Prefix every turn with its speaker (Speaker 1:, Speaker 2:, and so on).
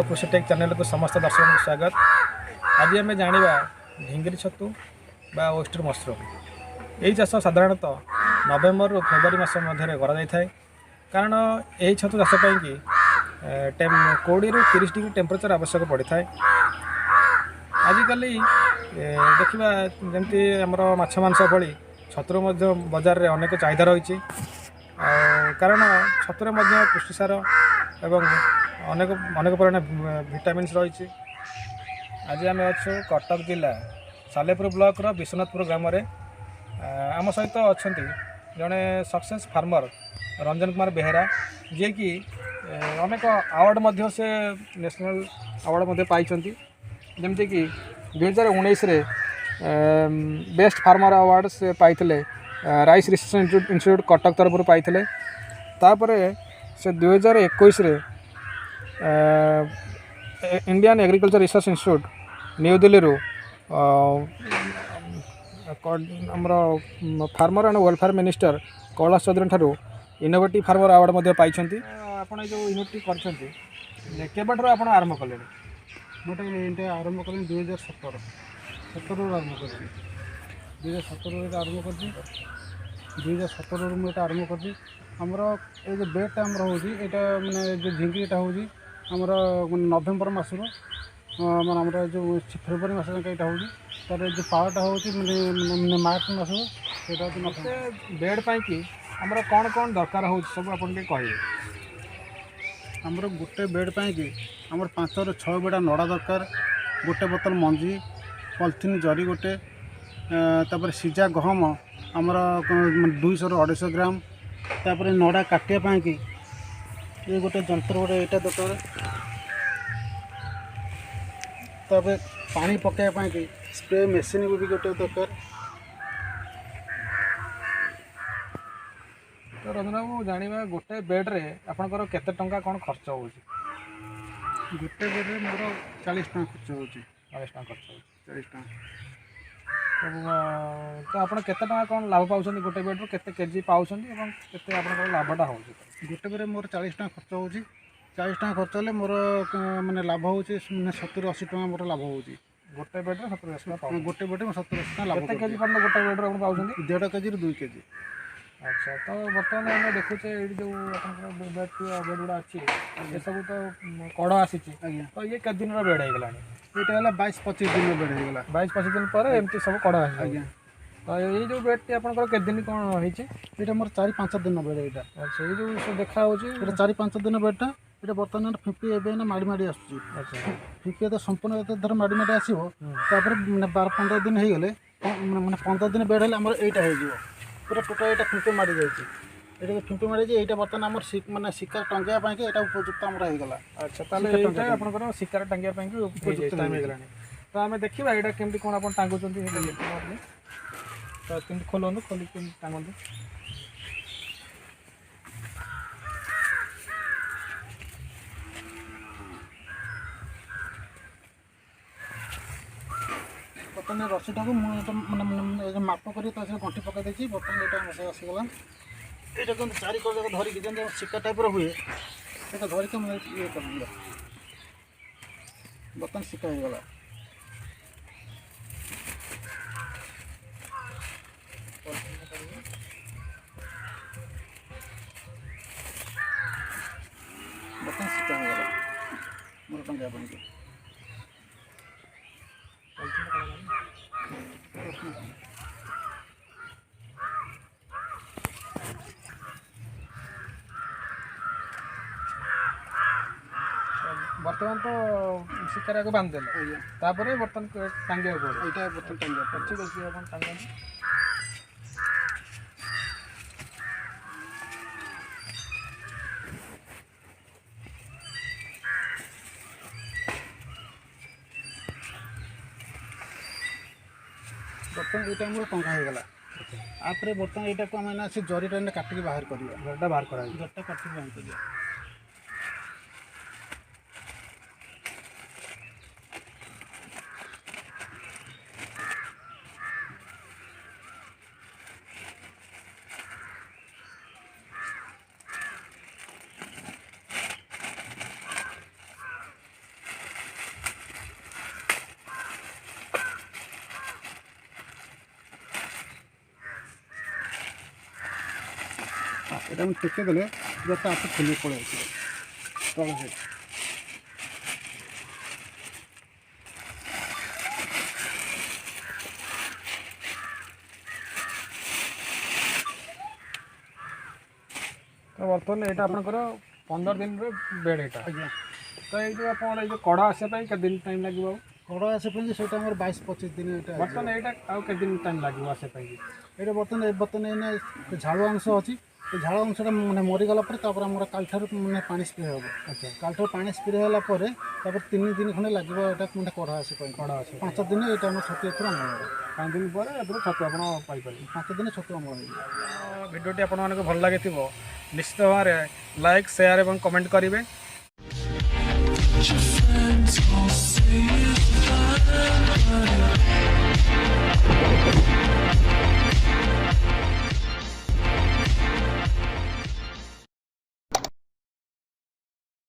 Speaker 1: कृषि take channel को समस्त दर्शक को स्वागत। आज आम जाना ढिंगिरी छतु बा ओस्टर मशरूम यही चाष साधारणतः नवेम्बर रु फेब्रुआरी मास मध्य कर कारण यही छतु चाष कि 20 रु 30 डिग्री टेम्परेचर आवश्यक पड़ता है। आजिकल देखा जमी आमर माछ मांस भली छतुर बजार में अनेक चाहिदा रही कारण छतुर पुष्टिसार एवं अनेक अनेक परिमाण विटामिन्स रही। आज आम अच्छु कटक जिला सालेपुर ब्लॉक विश्वनाथपुर ग्राम आम सहित अच्छा जड़े सक्सेस फार्मर रंजन कुमार बेहेरा जी कि अनेक आवार्ड से नेशनल आवार्ड पाई जमती कि 2019 बेस्ट फार्मर अवार्ड से पाई राइस रिसर्च इंस्टीट्यूट कटक तरफ पाई से 2021 Indian agriculture research institute New Delhi आमर farmer and welfare minister Kailash Choudhary ठारू इनोवेटिव फार्मर अवार्ड पाई। आपड़ जो इनोवेटिव कर आरंभ कले
Speaker 2: मोटे आरंभ करें 2017 आरंभ कर 2017 आरंभ कर 2017 मुझे आरंभ कर आमर ये जो बेडटा आमर होटा मानने जो झिंगीटा होमर नवेम्बर मसर आमर जो फेब्रुआरी मस यहाँ हो तार जो पावटा हो मार्च मस
Speaker 1: बेड पाई आमर कौन कौन दरकार हो सब आप कहे
Speaker 2: आमर गोटे बेड पाई आमर 5 ରୁ 6 बेड़ा नड़ा दरकार गोटे बोतल मंजी पॉलिथिन जरी गोटे तापर सीजा गहम आमर 200 ରୁ 250 ग्राम तापर नड़ा काटिया पाई ये गोटे जंत्र गोटे यहाँ दरकार तापर पानी पकाइया पाई स्प्रे मेसीन भी गोटे दरकार।
Speaker 1: तो रंजन बाबू जाना गोटे बेड्रे आपंकर केते टंका कौन खर्च हो
Speaker 2: गोटे बेड्रे मोर 40 टଙ୍କା खर्च हो
Speaker 1: 40 टଙ୍କା खर्च हो
Speaker 2: 40 टଙ୍କା।
Speaker 1: तो आप केते टଙ୍କା कौन लाभ पाँच गोटे बेड्रु केते केजी पाँच केते आप लाभटा हो
Speaker 2: गोटे बेड्रे मोर 40 टଙ୍କା खर्च हो 40 टଙ୍କା खर्च हेल्ले मोर माने लाभ हो 70-80 टଙ୍କା मोर लाभ हो
Speaker 1: गोटे बेड्रे 70-80 टଙ୍କା
Speaker 2: गोटे बेड्रे 70-80 टଙ୍କା लाभ
Speaker 1: केजी पर गोटे बेड्रु आप पाँच
Speaker 2: 1.5 केजी 2 केजी।
Speaker 1: अच्छा तो बर्तमान आम देखुचे ये जो बेड गुड़ा अच्छी ये सब तो कड़ आसी तो ये केत दिन बेड हो गला
Speaker 2: ये 22-25 दिन बेड हो
Speaker 1: 22-25 दिन पर एमती सब कड़ आस तो ये जो बेड टी आप दिन कौन होती
Speaker 2: मोर 4-5 दिन बेड यहाँ।
Speaker 1: अच्छा ये जो सब देखा हो
Speaker 2: 4-5 दिन बेडटा ये बर्तमान फिंपी एवं माड़ी माड़ी आसूँ।
Speaker 1: अच्छा
Speaker 2: फिंपी तो संपूर्ण धर माड़ी माड़ी आसो 12-15 दिन हो गले मैंने 15 दिन बेड हेल्ले आमर यहाँ हो पूरा टोटाल यहाँ फिंपी माड़ी जाइए फिंपी माड़ी ये बर्तमान आम मानने शिकार टांगिया यहाँ उपयुक्त आमर होगा।
Speaker 1: अच्छा ताले आप शिकार टांगिया उपयुक्त होगा तो आम देखा यहाँ केमती कौन आप टांगुंट तो कमी खोलु खोल टांगु
Speaker 2: बर्तमान रसीटा को मुझे माप कर गंठी पकड़ देखी बर्तमान यहाँ मशा आसीगला यहाँ कम 4 कड़ धरिकी जमी शिका टाइप हुए ये धरिक ये कर बर्तमान शिका होगा बर्तमान शिका होगा मोर टांगा बन
Speaker 1: बर्तमान तो शिकार को बांध देले बर्तमान टांगे पड़े
Speaker 2: यहाँ बर्तमान टांगा
Speaker 1: ठीक अच्छे आप टांग
Speaker 2: बर्तमान यहाँ मोर टंका होगा आप बर्तमान यहाँ को आम से जरीटा काटिक बाहर करवा
Speaker 1: जरटा बाहर करा
Speaker 2: जरटा काटिक बाहर करवा এটা আমি ଟେକେ ଦେଲେ ଯେତେ ଆପେ ଫୁଲି ପଳେଇ ଆସିବ ତଳ ସାଇଡ୍।
Speaker 1: ତ ବର୍ତ୍ତମାନ ଏଇଟା ଆପଣଙ୍କର 15 ଦିନର ବେଡ୍ ଏଇଟା।
Speaker 2: ଆଜ୍ଞା
Speaker 1: ତ ଏଇ ଯେଉଁ ଆପଣ ଏଇ ଯେଉଁ କଡ଼ ଆସିବା ପାଇଁ କେତେ ଦିନ ଟାଇମ୍ ଲାଗିବ ଆଉ?
Speaker 2: କଡ଼ ଆସିବା ପାଇଁ ସେଇଟା ଆମର 22-25 ଦିନ ଏଇଟା ହେଇଯିବ।
Speaker 1: ବର୍ତ୍ତମାନ ଏଇଟା ଆଉ କେତେ ଦିନ ଟାଇମ୍ ଲାଗିବ ଆସିବା ପାଇଁ?
Speaker 2: ଏଇଟା ବର୍ତ୍ତମାନ ଏଇନା ଝାଳ ଅଂଶ ଅଛି। ସେ ଝାଳ ଅଂଶଟା ମାନେ ମରିଗଲା ପରେ ତାପରେ ଆମର କାଲିଠାରୁ ମାନେ ପାଣି ସ୍ପ୍ରେ ହେବ।
Speaker 1: ଆଚ୍ଛା
Speaker 2: କାଲିଠାରୁ ପାଣି ସ୍ପ୍ରେ ହେଲା ପରେ ତାପରେ 3 ଦିନ ଖଣ୍ଡେ ଲାଗିବ ଏଇଟା ମାନେ କଢ଼ା ଆସିବା ପାଇଁ।
Speaker 1: କଡ଼ ଆସିବ
Speaker 2: 5 ଦିନ ଏଇଟା ଆମର ଛତୁ ଏଥିରୁ ଅମଳ ହେବ।
Speaker 1: 5 ଦିନ ପରେ ଏଥିରୁ ଛତୁ ଆପଣ ପାଇପାରିବେ।
Speaker 2: 5 ଦିନ ଛତୁ ଅମଳ ହେଇଯିବ।
Speaker 1: ଭିଡ଼ିଓଟି ଆପଣମାନଙ୍କୁ ଭଲ ଲାଗିଥିବ ନିଶ୍ଚିତ ଭାବରେ ଲାଇକ୍ ସେୟାର ଏବଂ କମେଣ୍ଟ କରିବେ।
Speaker 3: Your friends all say